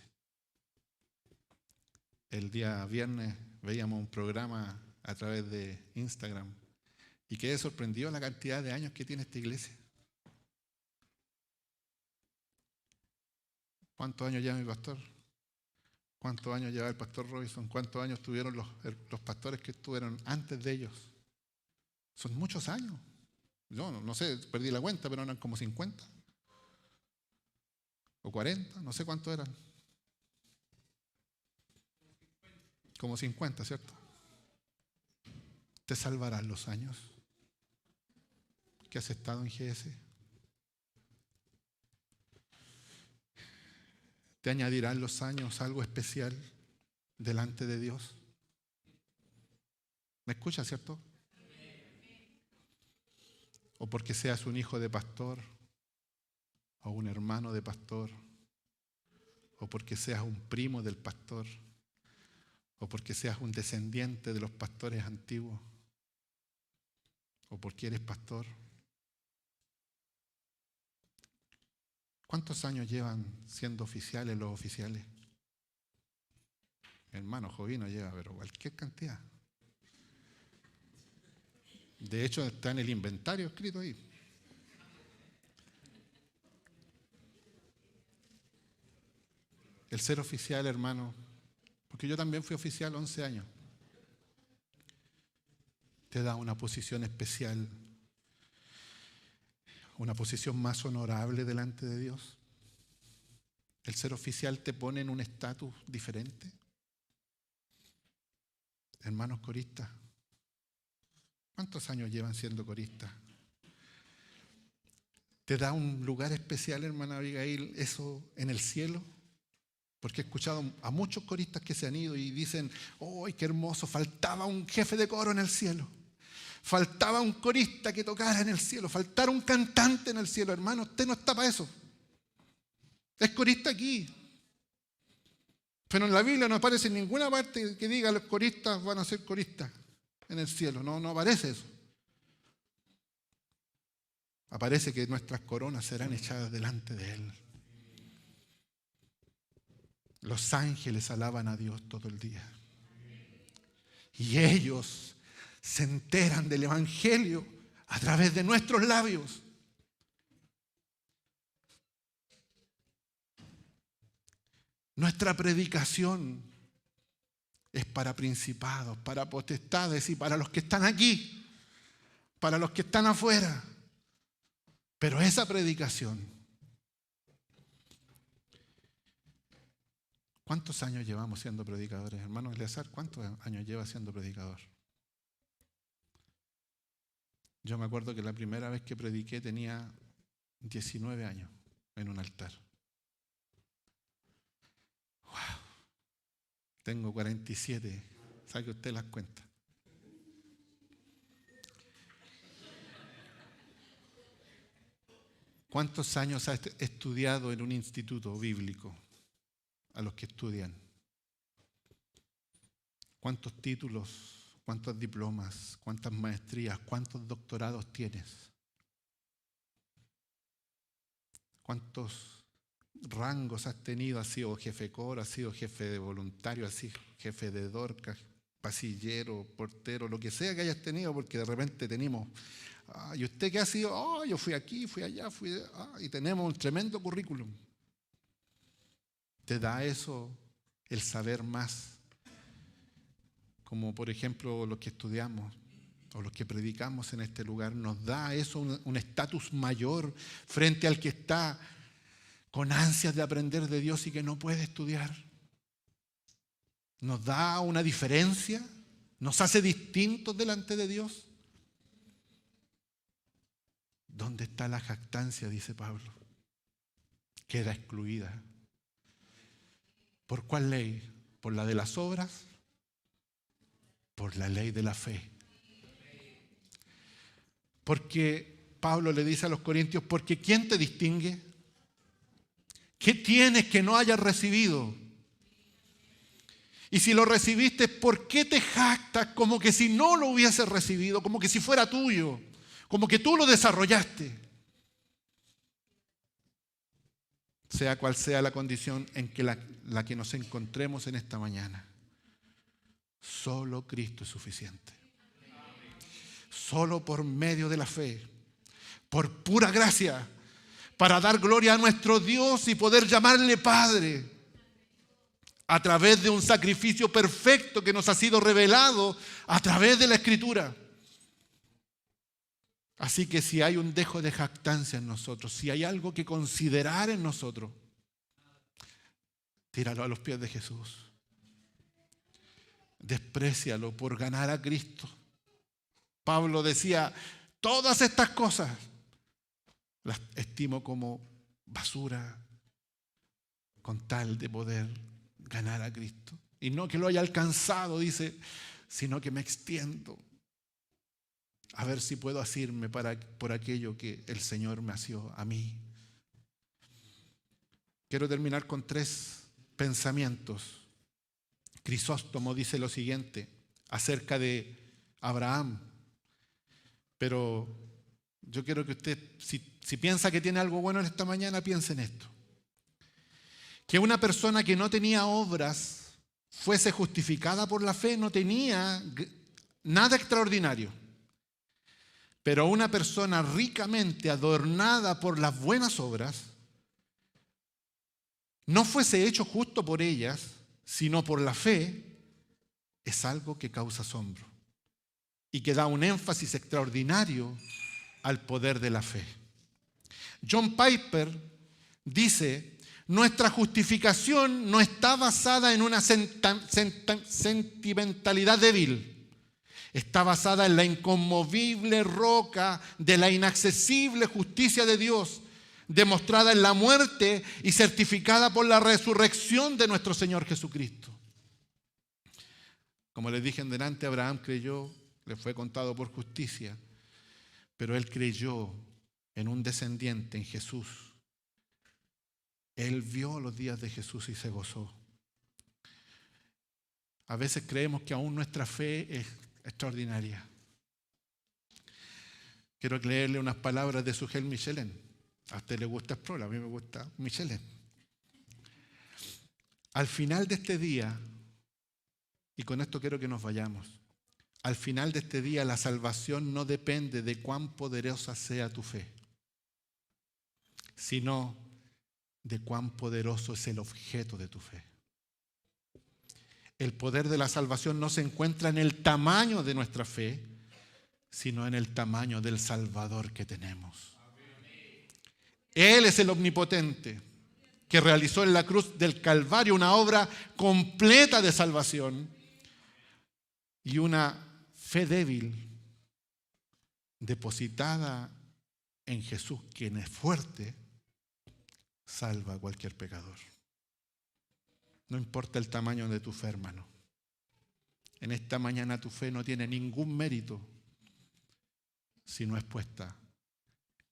S1: El día viernes veíamos un programa a través de Instagram y quedé sorprendido la cantidad de años que tiene esta iglesia. ¿Cuántos años lleva mi pastor? ¿Cuántos años lleva el pastor Robinson? ¿Cuántos años tuvieron los pastores que estuvieron antes de ellos? Son muchos años. Yo no sé, perdí la cuenta, pero eran como 50 o 40, no sé cuántos eran. Como 50, ¿cierto? ¿Te salvarán los años que has estado en GS? ¿Te añadirán los años algo especial delante de Dios? ¿Me escuchas, cierto? O porque seas un hijo de pastor, o un hermano de pastor, o porque seas un primo del pastor, o porque seas un descendiente de los pastores antiguos, o porque eres pastor. ¿Cuántos años llevan siendo oficiales los oficiales? Mi hermano Jovino lleva, pero cualquier cantidad. De hecho, está en el inventario escrito ahí. El ser oficial, hermano, porque yo también fui oficial 11 años, te da una posición especial, una posición más honorable delante de Dios. El ser oficial te pone en un estatus diferente. Hermanos coristas, ¿cuántos años llevan siendo coristas? ¿Te da un lugar especial, hermana Abigail, eso en el cielo? Porque he escuchado a muchos coristas que se han ido y dicen, ¡ay, qué hermoso! Faltaba un jefe de coro en el cielo. Faltaba un corista que tocara en el cielo. Faltaba un cantante en el cielo. Hermano, usted no está para eso. Es corista aquí. Pero en la Biblia no aparece en ninguna parte que diga los coristas van a ser coristas en el cielo. No aparece eso. Aparece que nuestras coronas serán echadas delante de Él. Los ángeles alaban a Dios todo el día. Y ellos se enteran del Evangelio a través de nuestros labios. Nuestra predicación es para principados, para potestades y para los que están aquí, para los que están afuera. Pero esa predicación, ¿cuántos años llevamos siendo predicadores? Hermano Eleazar, ¿cuántos años lleva siendo predicador? Yo me acuerdo que la primera vez que prediqué tenía 19 años en un altar. ¡Wow! Tengo 47. Saque usted las cuentas. ¿Cuántos años ha estudiado en un instituto bíblico? A los que estudian. ¿Cuántos títulos, cuántos diplomas, cuántas maestrías, cuántos doctorados tienes? ¿Cuántos rangos has tenido? ¿Has sido jefe de coro, has sido jefe de voluntario, has sido jefe de Dorcas, pasillero, portero, lo que sea que hayas tenido? Porque de repente tenemos, ¿y usted qué ha sido? Yo fui aquí, fui allá, y tenemos un tremendo currículum. ¿Te da eso el saber más? Como por ejemplo los que estudiamos o los que predicamos en este lugar, ¿nos da eso un estatus mayor frente al que está con ansias de aprender de Dios y que no puede estudiar? ¿Nos da una diferencia? ¿Nos hace distintos delante de Dios? ¿Dónde está la jactancia?, dice Pablo. Queda excluida. ¿Por cuál ley? ¿Por la de las obras? Por la ley de la fe. Porque Pablo le dice a los corintios, porque ¿quién te distingue? ¿Qué tienes que no hayas recibido? Y si lo recibiste, ¿por qué te jactas como que si no lo hubieses recibido, como que si fuera tuyo, como que tú lo desarrollaste? Sea cual sea la condición en que la que nos encontremos en esta mañana, solo Cristo es suficiente. Solo por medio de la fe, por pura gracia, para dar gloria a nuestro Dios y poder llamarle Padre, a través de un sacrificio perfecto que nos ha sido revelado a través de la Escritura. Así que si hay un dejo de jactancia en nosotros, si hay algo que considerar en nosotros, tíralo a los pies de Jesús. Desprécialo por ganar a Cristo. Pablo decía, todas estas cosas las estimo como basura con tal de poder ganar a Cristo. Y no que lo haya alcanzado, dice, sino que me extiendo a ver si puedo asirme por aquello que el Señor me asió a mí. Quiero terminar con 3 pensamientos. Crisóstomo dice lo siguiente acerca de Abraham. Pero yo quiero que usted, si piensa que tiene algo bueno en esta mañana, piense en esto. Que una persona que no tenía obras fuese justificada por la fe no tenía nada extraordinario. Pero una persona ricamente adornada por las buenas obras no fuese hecho justo por ellas, sino por la fe, es algo que causa asombro y que da un énfasis extraordinario al poder de la fe. John Piper dice, nuestra justificación no está basada en una sentimentalidad débil. Está basada en la inconmovible roca de la inaccesible justicia de Dios, demostrada en la muerte y certificada por la resurrección de nuestro Señor Jesucristo. Como les dije en delante, Abraham creyó, le fue contado por justicia, pero él creyó en un descendiente, en Jesús. Él vio los días de Jesús y se gozó. A veces creemos que aún nuestra fe es extraordinaria. Quiero leerle unas palabras de Sujel Michelin. A usted le gusta Sproul, a mí me gusta Michelin. Al final de este día, y con esto quiero que nos vayamos, al final de este día la salvación no depende de cuán poderosa sea tu fe, sino de cuán poderoso es el objeto de tu fe. El poder de la salvación no se encuentra en el tamaño de nuestra fe, sino en el tamaño del Salvador que tenemos. Él es el omnipotente que realizó en la cruz del Calvario una obra completa de salvación y una fe débil depositada en Jesús, quien es fuerte, salva a cualquier pecador. No importa el tamaño de tu fe, hermano. En esta mañana tu fe no tiene ningún mérito si no es puesta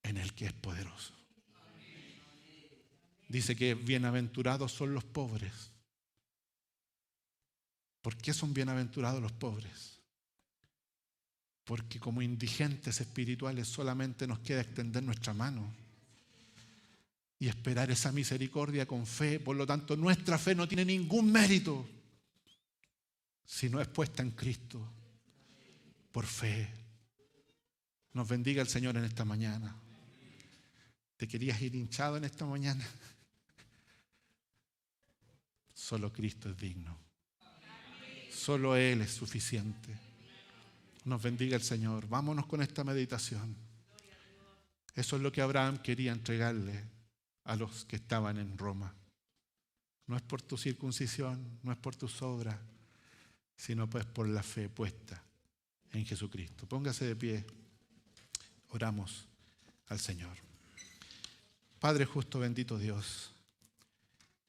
S1: en el que es poderoso. Dice que bienaventurados son los pobres. ¿Por qué son bienaventurados los pobres? Porque como indigentes espirituales solamente nos queda extender nuestra mano y esperar esa misericordia con fe. Por lo tanto, nuestra fe no tiene ningún mérito si no es puesta en Cristo por fe. Nos bendiga el Señor en esta mañana. ¿Te querías ir hinchado en esta mañana? Solo Cristo es digno. Solo Él es suficiente. Nos bendiga el Señor. Vámonos con esta meditación. Eso es lo que Abraham quería entregarle a los que estaban en Roma. No es por tu circuncisión, no es por tus obras, sino pues por la fe puesta en Jesucristo. Póngase de pie. Oramos al Señor. Padre justo, bendito Dios,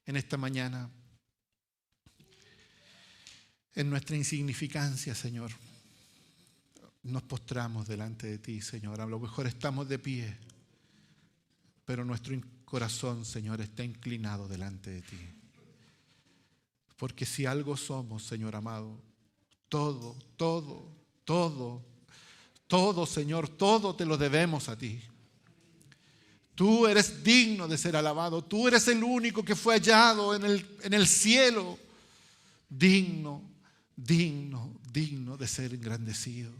S1: en esta mañana, en nuestra insignificancia, Señor, nos postramos delante de ti, Señor. A lo mejor estamos de pie, pero nuestro corazón, Señor, está inclinado delante de ti. Porque si algo somos, Señor amado, todo, todo, todo, todo, Señor, todo te lo debemos a ti. Tú eres digno de ser alabado. Tú eres el único que fue hallado en el cielo. Digno, digno, digno de ser engrandecido.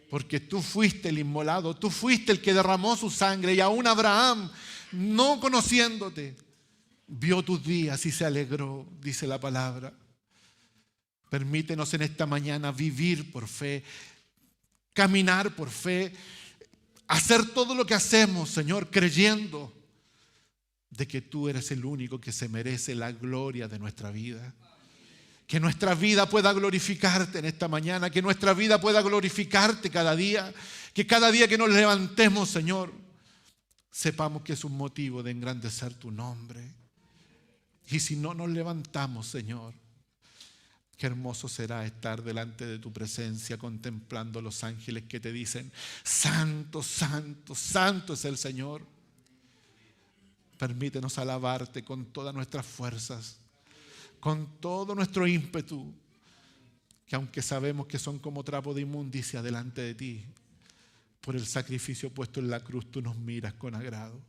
S1: Porque tú fuiste el inmolado. Tú fuiste el que derramó su sangre. Y aún Abraham, no conociéndote, vio tus días y se alegró, dice la palabra. Permítenos en esta mañana vivir por fe, caminar por fe, hacer todo lo que hacemos, Señor, creyendo de que tú eres el único que se merece la gloria de nuestra vida. Que nuestra vida pueda glorificarte en esta mañana, que nuestra vida pueda glorificarte cada día, que cada día que nos levantemos, Señor, sepamos que es un motivo de engrandecer tu nombre. Y si no nos levantamos, Señor, qué hermoso será estar delante de tu presencia contemplando los ángeles que te dicen: santo, santo, santo es el Señor. Permítenos alabarte con todas nuestras fuerzas, con todo nuestro ímpetu, que aunque sabemos que son como trapo de inmundicia delante de ti, por el sacrificio puesto en la cruz tú nos miras con agrado.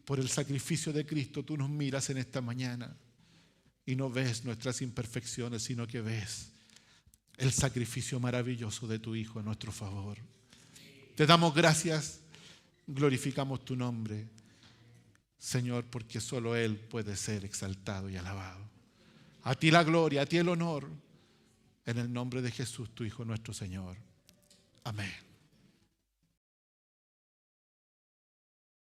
S1: Por el sacrificio de Cristo tú nos miras en esta mañana y no ves nuestras imperfecciones, sino que ves el sacrificio maravilloso de tu Hijo en nuestro favor. Te damos gracias, glorificamos tu nombre, Señor, porque solo Él puede ser exaltado y alabado. A ti la gloria, a ti el honor, en el nombre de Jesús, tu Hijo nuestro Señor. Amén.